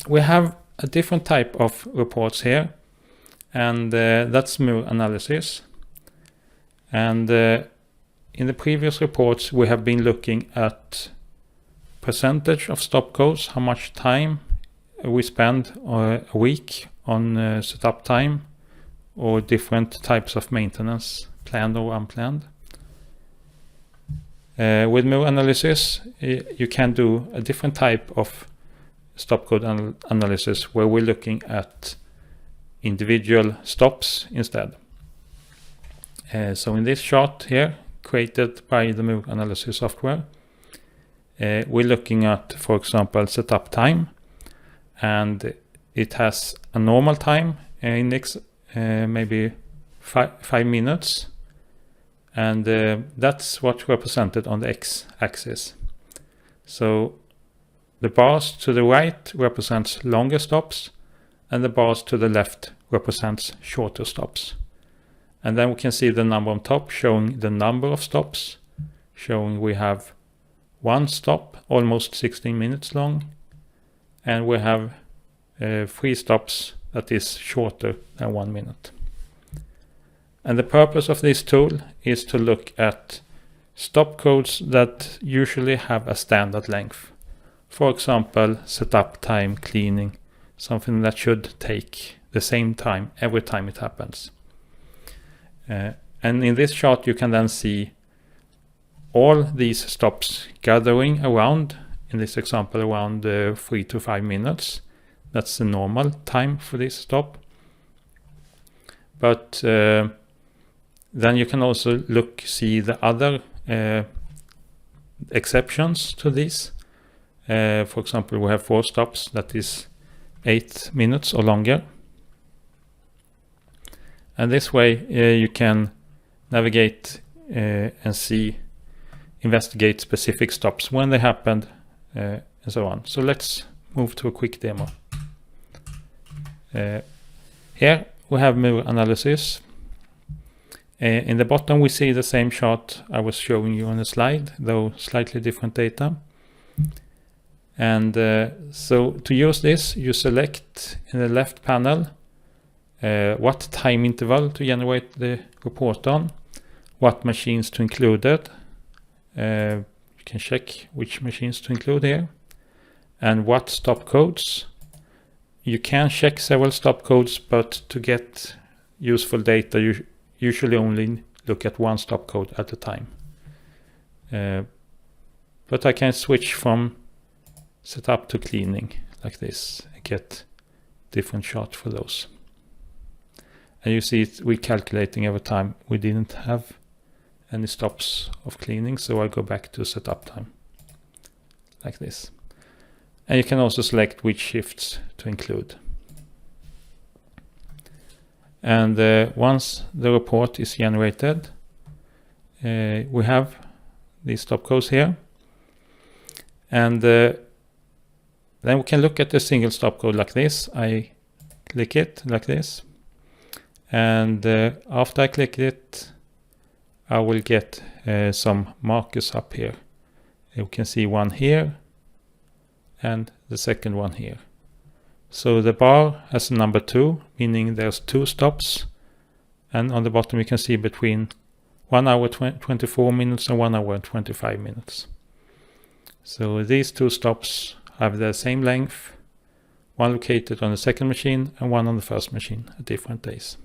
we have a different type of reports here, and that's MUR analysis. And in the previous reports, we have been looking at percentage of stop codes, how much time we spend a week on setup time, or different types of maintenance, planned or unplanned. With MUR analysis, you can do a different type of stop code analysis where we're looking at individual stops instead. So in this chart here, created by the MUR analysis software, we're looking at, for example, setup time, and it has a normal time index, maybe 5 minutes, and that's what represented on the x-axis. So the bars to the right represents longer stops, and the bars to the left represents shorter stops. And then we can see the number on top showing the number of stops, showing we have one stop almost 16 minutes long, and we have 3 stops that is shorter than 1 minute. And the purpose of this tool is to look at stop codes that usually have a standard length. For example, setup time, cleaning, something that should take the same time every time it happens. And in this chart you can then see all these stops gathering around, in this example around 3 to 5 minutes. That's the normal time for this stop. But then you can also see the other exceptions to this. For example, we have 4 stops that is 8 minutes or longer. And this way you can navigate and investigate specific stops when they happened and so on. So let's move to a quick demo. Here we have MUR analysis. In the bottom we see the same chart I was showing you on the slide, though slightly different data. And so to use this, you select in the left panel what time interval to generate the report on, what machines to include it. You can check which machines to include here, and what stop codes. You can check several stop codes, but to get useful data, you usually only look at one stop code at a time. But I can switch from setup to cleaning like this and get different charts for those. And you see it recalculating every time we didn't have any stops of cleaning, so I go back to setup time like this. And you can also select which shifts to include. And once the report is generated, we have these stop codes here, and then we can look at the single stop code like this. I click it like this, and after I click it, I will get some markers up here. You can see one here and the second one here. So the bar has a number 2, meaning there's 2 stops, and on the bottom you can see between 1 hour 24 minutes and 1 hour and 25 minutes. So these 2 stops have the same length, one located on the second machine and one on the first machine at different days.